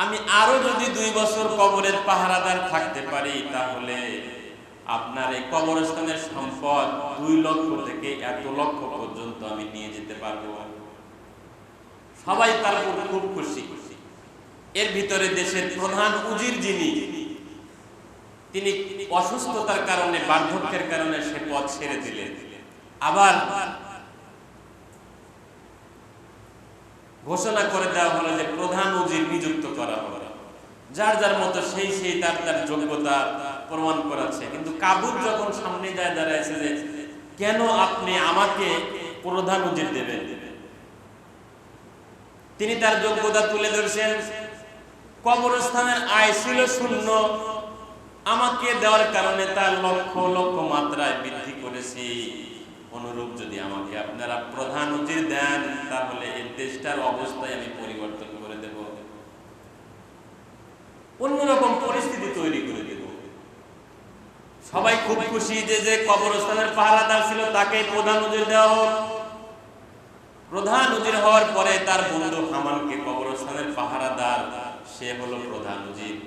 আমি আরো যদি 2 বছর কবরের পাহারাদার থাকতে পারি, তাহলে আপনার এই কবরস্থানের সম্পদ 2 লক্ষ থেকে 1 লক্ষ পর্যন্ত আমি নিয়ে যেতে পারবো। সবাই তার উপর খুব খুশি। এর ভিতরে দেশের প্রধান উজির যিনি, তিনি অসুস্থতার কারণে, বার্ধক্যের কারণে সে পদ ছেড়ে দিলেন। আবার ঘোষণা করে দেওয়া হলো যে প্রধান উজির নিযুক্ত করা হবে। যার যার মতো সেই তার তার যোগ্যতা প্রমাণ করাচ্ছে। কিন্তু কাবুল যখন সামনে যায় দাঁড়াইছে যে কেন আপনি আমাকে প্রধান উজির দেবেন, তিনি তার যোগ্যতা তুলে ধরছেন। কবরস্থানের আয় ছিল 0, আমাকে দেওয়ার কারণে তার লক্ষ লক্ষ মাত্রায় বৃদ্ধি করেছি। অনুরূপ যদি আমাকে আপনারা প্রধান উজির দেন, তাহলে এই দেশটার অবস্থায় আমি পরিবর্তন করে দেব, অন্যরকম পরিস্থিতি তৈরি করে দেব। সবাই খুব খুশি যে কবরস্থানের পাহারাদার ছিল তাকে প্রধান উজির দেওয়া হোক। প্রধান উজির হওয়ার পরে তার বন্ধু হামানকে কবরস্থানের পাহারাদার, সে হলো প্রধান উজির।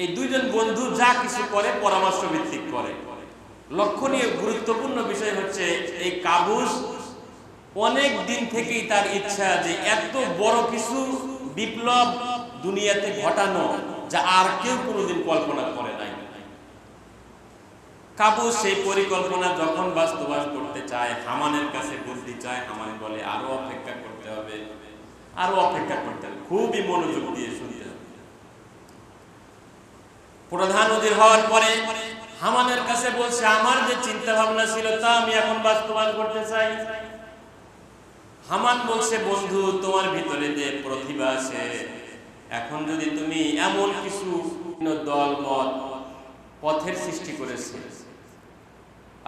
এই 2 জন বন্ধু যা কিছু করে পরামর্শ ভিত্তিক করে। লক্ষণীয় গুরুত্বপূর্ণ বিষয় হচ্ছে এই কাবুস অনেক দিন থেকেই তার ইচ্ছা যে এত বড় কিছু বিপ্লব দুনিয়াতে ঘটানো যা আর কেউ কোনোদিন কল্পনা করে নাই। কাবুস সেই পরিকল্পনা যখন বাস্তবায়ন করতে চায়, হামানের কাছে বুদ্ধি চায়। হামান বলে আরো অপেক্ষা করতে হবে, আরো অপেক্ষা করতে হবে, খুবই মনোযোগ দিয়ে শুনতে হবে। প্রধান উজির হওয়ার পরে হামানের কাছে বলছে আমার যে চিন্তা ভাবনা ছিল তা আমি এখন বাস্তবায়ন করতে চাই। হামান বলছে বন্ধু, তোমার ভিতরে যে প্রতিভা আছে, এখন যদি তুমি এমন কিছু দল মত পথের সৃষ্টি করেছে,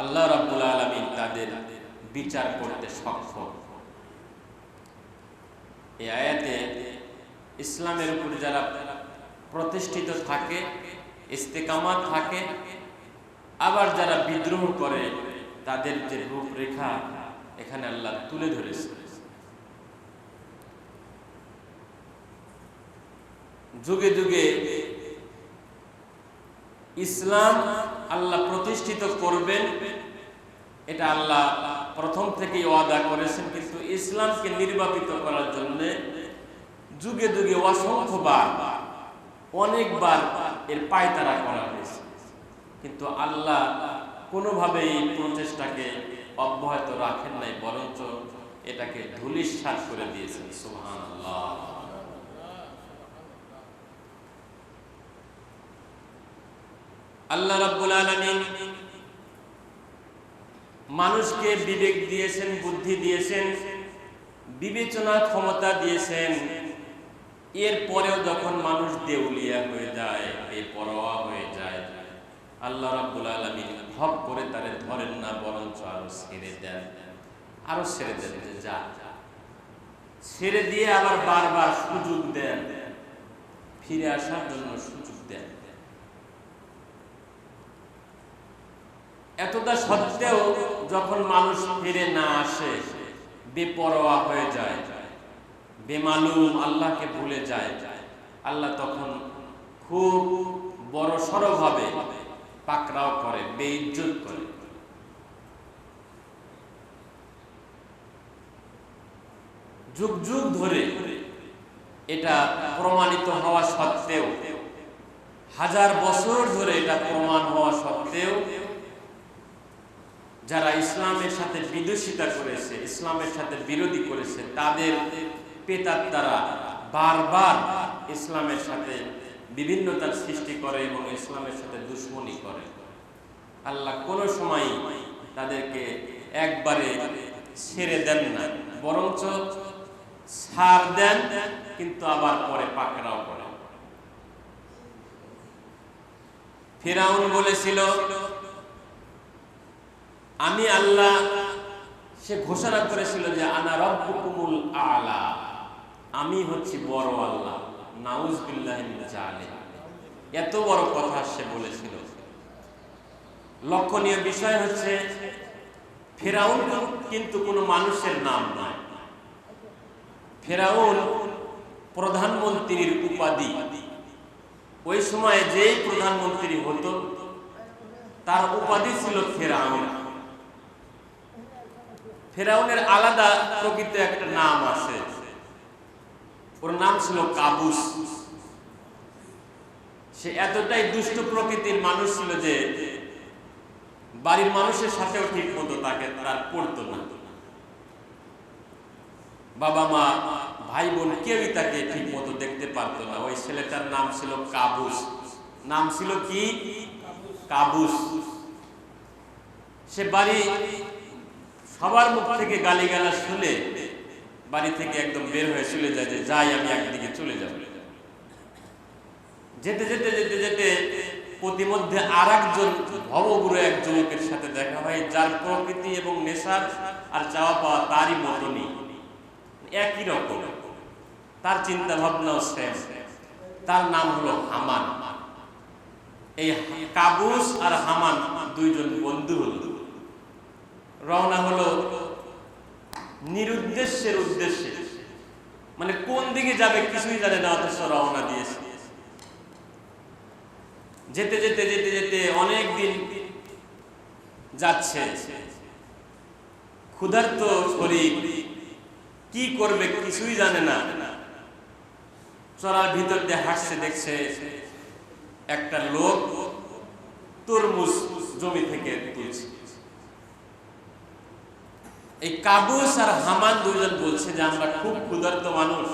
আল্লাহ রাব্বুল আলামিন তাদের বিচার করতে সক্ষম। এই আয়াতে ইসলামের উপর যারা প্রতিষ্ঠিত থাকে, ইস্তেকামাত থাকে, আবার যারা বিদ্রোহ করে তাদের যে রূপরেখা এখানে আল্লাহ তুলে ধরেছে। যুগে যুগে ইসলাম আল্লাহ প্রতিষ্ঠিত করবেন, এটা আল্লাহ প্রথম থেকেই ওয়াদা করেছেন। কিন্তু ইসলামকে নির্বাপিত করার জন্য যুগে যুগে অসংখ্যবার, অনেকবার এর পায়তারা করা হয়েছে, কিন্তু আল্লাহ কোনোভাবেই এই প্রচেষ্টাকে অব্যাহত রাখেন নাই, বরঞ্চ এটাকে ধূলিসাৎ করে দিয়েছেন। সুবহানাল্লাহ। আল্লাহ রাব্বুল আলামিন মানুষকে বিবেক দিয়েছেন, বুদ্ধি দিয়েছেন, বিবেচনা ক্ষমতা দিয়েছেন। এরপরেও যখন মানুষ দেউলিয়া হয়ে যায়, বেপরোয়া হয়ে যায়, আল্লাহ রাব্বুল আলামিন হক করে তারে ধরেন না, বরঞ্চ আরো ছেড়ে দেন, আরো ছেড়ে দেন, যে যা, ছেড়ে দিয়ে আবার বারবার সুযোগ দেন, ফিরে আসার জন্য সুযোগ দেন। এতটা সত্ত্বেও যখন মানুষ ফিরে না আসে, বেপরোয়া হয়ে যায়, বেমালুম আল্লাহকে ভুলে যায়, আল্লাহ তখন খুব বড় সড়ভাবে পাকড়াও করে, বেইজ্জত করে। যুগ যুগ ধরে এটা প্রমাণিত হওয়া সত্ত্বেও, 1000 বছর ধরে এটা প্রমাণ হওয়া সত্ত্বেও, যারা ইসলামের সাথে বিদ্বেষিতা করেছে, ইসলামের সাথে বিরোধী করেছে, তাদের পেতাত্তারা বারবার ইসলামের সাথে বিভিন্নতার সৃষ্টি করে এবং ইসলামের সাথে দুশমনি করে। আল্লাহ কোনো সময় তাদেরকে একবারে ছেড়ে দেন না, বরঞ্চ ছাড় দেন, কিন্তু আবার পরে পাকড়াও করে। ফিরআউন বলেছিল আমি আল্লাহ, সে ঘোষণা করেছিল যে আনা রাব্বুকুমুল আ'লা, আমি হচ্ছি বড় আল্লাহ। নাউযুবিল্লাহি মিন যালিক, এত বড় কথা সে বলেছিল। লক্ষণীয় বিষয় হচ্ছে ফিরআউন কিন্তু কোনো মানুষের নাম নয়। ফিরআউন প্রধানমন্ত্রীর উপাধি। ওই সময়ে যেই প্রধানমন্ত্রী হতো তার উপাধি ছিল ফেরাউন। ফেরাউনের আলাদা প্রকৃত একটা নাম আছে, ওর নাম ছিল কাবুস। সে এতটাই দুষ্ট প্রকৃতির মানুষ ছিল যে বাড়ির মানুষের সাথেও ঠিক মতো তার পড়তো না। বাবা মা ভাই বোন কেউই তাকে ঠিক মতো দেখতে পারতো না। ওই ছেলেটার নাম ছিল কাবুস। নাম ছিল কি? কাবুস। সে বাড়ি সবার মুখ থেকে গালিগালাজ শুনে বাড়ি থেকে একদম বের হয়ে চলে যায়, যে যাই আমি একদিকে চলে যাব। যেতে যেতে যেতে যেতে প্রতিমধ্যে আর একজন ভবগুরু এক যুবকের সাথে দেখা হয়, যার প্রকৃতি এবং নেশার আর চাওয়া পাওয়া তারই মতনই, একই রকম, তার চিন্তা ভাবনাও সেম। তার নাম হলো হামান। এই কাবুস আর হামান দুইজন বন্ধু হলো, রওনা হলো নিরুদ্দেশ্যের উদ্দেশ্যে। মানে কোন দিকে যাবে কিছুই জানে না, অথচ রওনা দিয়েছে। যেতে যেতে যেতে যেতে অনেক দিন যাচ্ছে, ক্ষুধার্ত শরীর, কি করবে কিছুই জানে না। চড়ার ভিতর দিয়ে হাঁটছে, দেখছে একটা লোক তরমুজ জমি থেকে তুলছে। এই কাবুস আর হামান দুজন বলছে যে আমরা খুব ক্ষুধার্ত মানুষ,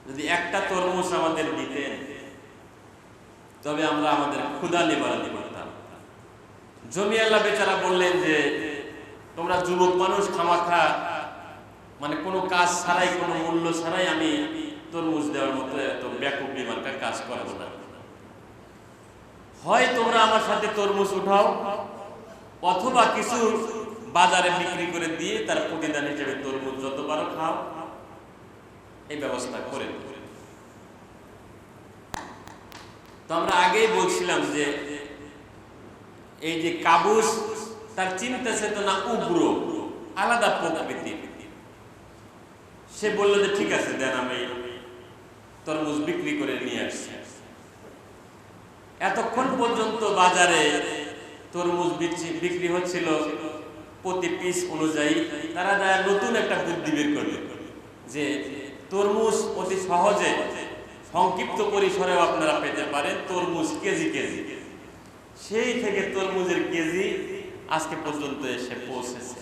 যদি একটা তরমুজ আমাদের দিতেন তবে আমরা আমাদের ক্ষুধা নিবারণ করতাম। জমিওয়ালা বেচারা বললেন যে তোমরা যুবক মানুষ, খামাখা মানে কোনো কাজ ছাড়াই, কোনো মূল্য ছাড়াই আমি তরমুজ দেওয়ার মতো এত ব্যাপক বিমানটা কাজ করবো না। হয় তোমরা আমার সাথে তরমুজ উঠাও, অথবা কিছু বাজারে বিক্রি করে দিয়ে তার প্রতিদান হিসেবে তরমুজ যত পারো খাও, এই ব্যবস্থা করে। তো আমরা আগেই বলছিলাম যে এই যে কাবুস, তার চিন্তা চেতনা উগ্র, আলাদা প্রকৃতির। সে বলল যে ঠিক আছে দেন, আমি তরমুজ বিক্রি করে নিয়ে আসছি। এতক্ষণ পর্যন্ত বাজারে তরমুজ বিক্রি হচ্ছিল প্রতি পিস অনুযায়ী। তারা যায় নতুন একটা বুদ্ধি বের করবে যে তরমুজ অতি সহজে সংক্ষিপ্ত পরিসরেও আপনারা পেতে পারেন, তরমুজ কেজি কেজি। সেই থেকে তরমুজের কেজি আজকে পর্যন্ত এসে পৌঁছেছে।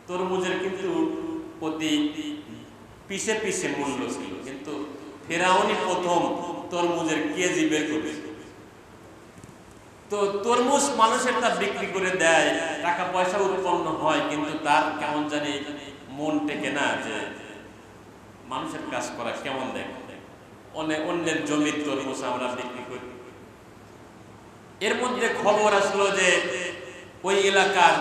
তরমুজের কিন্তু প্রতি পিসে পিসে মূল্য ছিল, কিন্তু ফেরাউনি প্রথম তরমুজের কেজি বের করেছে। তো তরমুজ মানুষের তার বিক্রি করে দেয়, টাকা পয়সা উৎপন্ন হয়, কিন্তু তার কেমন জানি মন টেকে না যে মানুষের কাজ করা কেমন দেখে। অন্যের জমির তরমুজ আমরা বিক্রি করি। এর মধ্যে খবর আসলো যে ওই এলাকার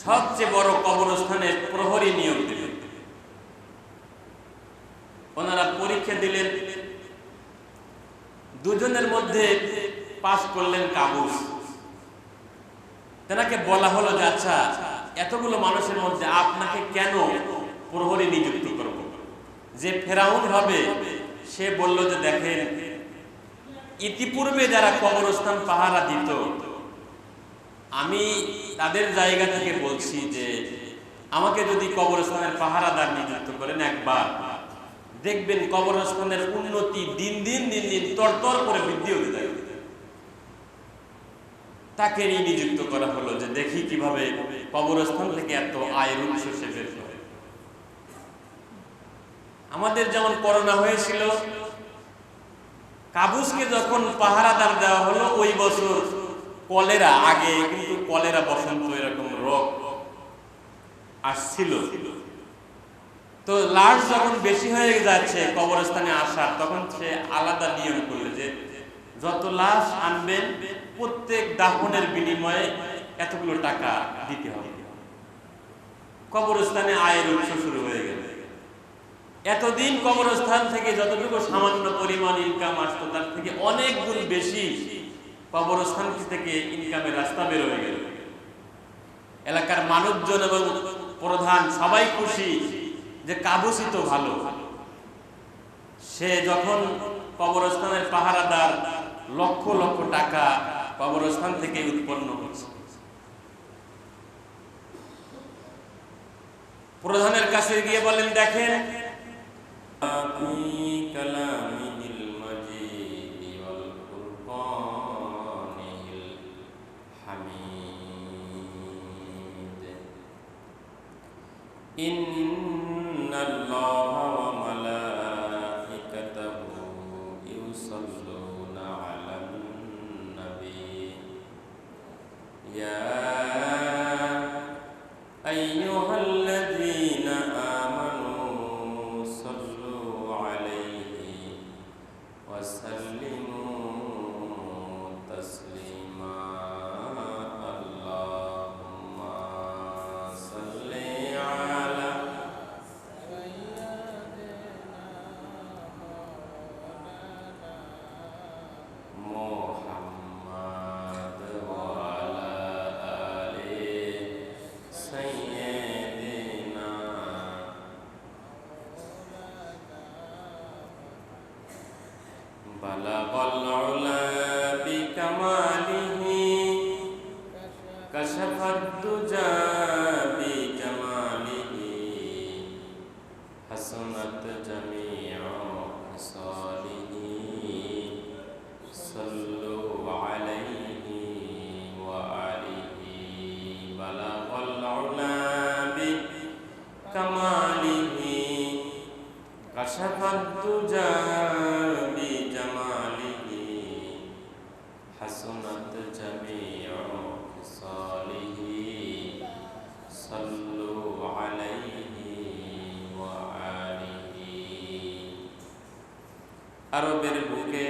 সবচেয়ে বড় কবরস্থানে প্রহরী নিয়োগ দিলেন। ওনারা পরীক্ষা দিলেন, দুজনের মধ্যে পাস করলেন কাবুস। তেনাকে বলা হলো যে আচ্ছা, এতগুলো মানুষের মধ্যে আপনাকে কেন প্রহরী নিযুক্ত করব? যে ফেরাউন হবে সে বলল যে দেখেন, ইতিপূর্বে যারা কবরস্থান পাহারা দিত, আমি তাদের জায়গা থেকে বলছি যে আমাকে যদি কবরস্থানের পাহারাদার নিযুক্ত করেন একবার, দেখবেন কবরস্থানের উন্নতি দিন দিন তরতর করে বৃদ্ধি হতে থাকবে। তাকে নিযুক্ত করা হলো যে দেখি কিভাবে কবরস্থান থেকে এত আয়ের উৎস সে বের করে। আমাদের যেমন করোনা হয়েছিল, কাবুসকে যখন পাহারাদার দেওয়া হলো ওই বছর কলেরা, আগে কিন্তু কলেরা বসন্ত এরকম রোগ আসছিল। তো লাশ যখন বেশি হয়ে যাচ্ছে কবরস্থানে আসার, তখন সে আলাদা নিয়ম করলো যে যত লাশ আনবেন প্রত্যেক দাফনের বিনিময়ে এতগুলো টাকা দিতে হবে। কবরস্থানে আয়ের উৎস শুরু হয়ে গেল। এতদিন কবরস্থান থেকে যতটুকু সামান্য পরিমাণ ইনকাম আসতো তার থেকে অনেক গুণ বেশি কবরস্থান থেকে ইনকামের রাস্তা বের হয়ে গেল। এলাকার মানুষজন এবং প্রধান সবাই খুশি যে কাবুসি তো ভালো, সে যখন কবরস্থানের পাহারাদার লক্ষ লক্ষ টাকা কবরস্থান থেকে উৎপন্ন হচ্ছে, প্রধানের কাছে গিয়ে বলেন, দেখেন ইন্নাল্লাহা ওয়া মালাইকাতাহু ইউসাল্লুনা আলান নবী ইয়া আইয়ুহাল্লাযীনা আমানু সাল্লু আলাইহি ওয়া সাল্লিমু তাসলিমা। আল্লাহুম্মা সাল্লি আলা মুহাম্মাদ ওয়া আলা আলি সাইয়্যিদিনা। বালাগাল উলা বিকামালিহি কাশাফাদ দুজা বিজামালিহি হাসানাত জামিউ খাসালিহি সাল্লু আলাইহি ওয়া আলিহি। বালাগাল উলা বিকামালিহি কাশাফাদ দুজা বিজামালিহি হাসানাত জামিউ খাসালিহি সাল্লু আলাইহি ওয়া আলিহি। আরবের বুকে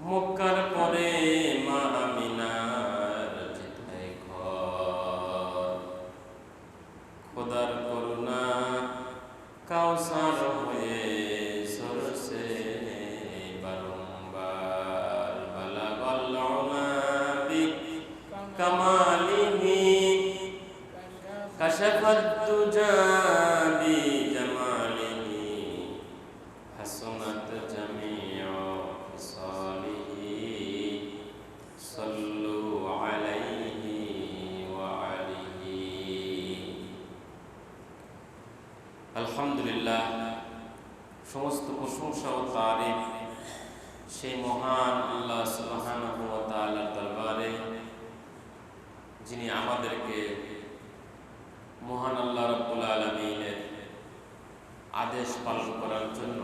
মক্কার পরে মা আমিনার যেথায় ঘর, খোদার করুণা কাউসার হয়ে সরসে বারংবার। বালাগাল উলা বিকামালিহি কাশাফাদ দুজা বিজামালিহি হাসানাত জামিউ খাসালিহি সাল্লু আলাইহি ওয়া আলিহি। আলহামদুলিল্লাহ, সমস্ত প্রশংসা ও তারিফ সেই মহান আল্লাহ সুবহানাহু ওয়া তাআলার দরবারে, যিনি আমাদেরকে মহান আল্লাহ রাব্বুল আলামিনের আদেশ পালন করার জন্য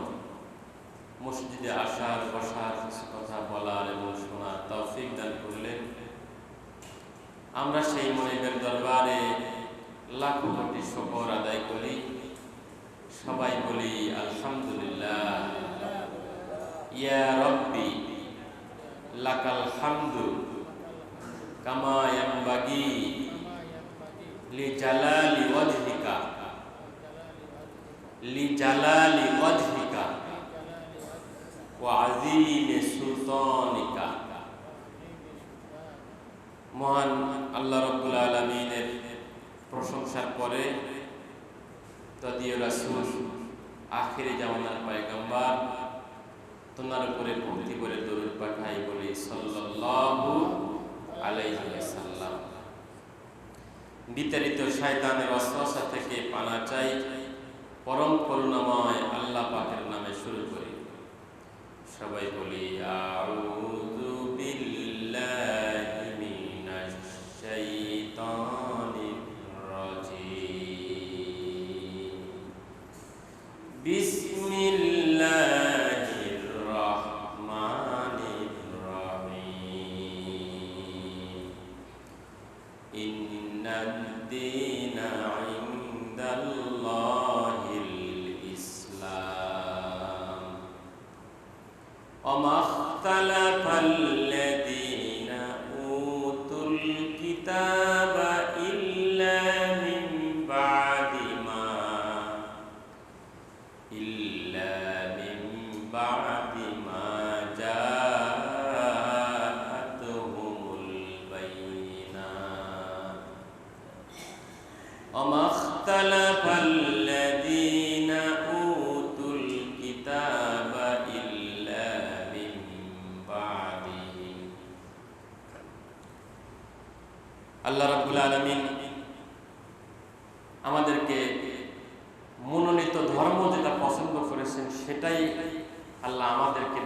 মসজিদে আসার, বসার, কিছু কথা বলার এবং শোনার তৌফিক দান করলেন। আমরা সেই মনিবের দরবারে লাখো কোটি শুকর আদায় করি। সবাই বলি আলহামদুলিল্লাহ। ইয়া রব্বি লাকাল হামদু কামা ইয়ানবাগি লিজালালি ওয়াজহিকা ওয়া আযীমি সুলতানিকা। মহান আল্লাহ রাব্বুল আলামিনের প্রশংসার পরে তদীয় রাসূল আখিরি জামানার পয়গম্বর তোমার উপরে ভক্তি করে দরুদ পাঠাই বলি সাল্লাল্লাহু আলাইহি ওয়াসাল্লাম। বিতাড়িত শয়তানের ওয়াসওয়াসা থেকে পানা চাই পরম করুণাময় আল্লাহ পাকের নামে শুরু করি। সবাই বলি আউযু বিল্লাহি মিনাশ শাইতানির রাজীম। বিসমিল্লাহির রাহমানির রাহিম। ইন্নাদ-দীনা ইনদাল্লাহিল ইসলাম ওয়া মাখতালাফাল্লাযীনা উতুল কিতাবা ইল্লা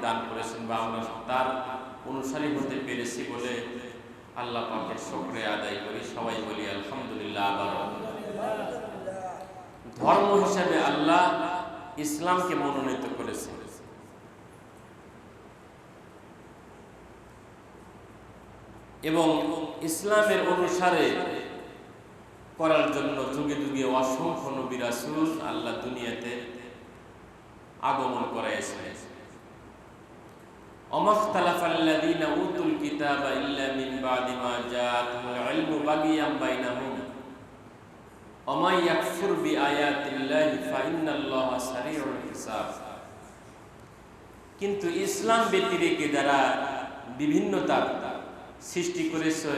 দান করেছেন বা আমরা তার অনুসারী হতে পেরেছি বলে আল্লাহ পাকের শুকরিয়া আদায় করি। সবাই বলি আলহামদুলিল্লাহ। আবারও ধর্ম হিসাবে আল্লাহ ইসলামকে মনোনীত করেছেন এবং ইসলামের অনুসারে করার জন্য যুগে যুগে অসংখ্য নবী রাসূল আল্লাহ দুনিয়াতে আগমন করাইছেন। অমাখতালাফাল্লাযীনা উতুল কিতাবা ইল্লা মিন বাদি মা জাআতুহুল ইলমু বাগিয়াম বাইনাহুম ওয়া ইয়াকফুর বিআয়াতিল্লাহি ফাইন্নাল্লাহা সারিউল হিসাব। কিন্তু ইসলাম ব্যতিরেকে যারা বিভিন্নতার সৃষ্টি করেছে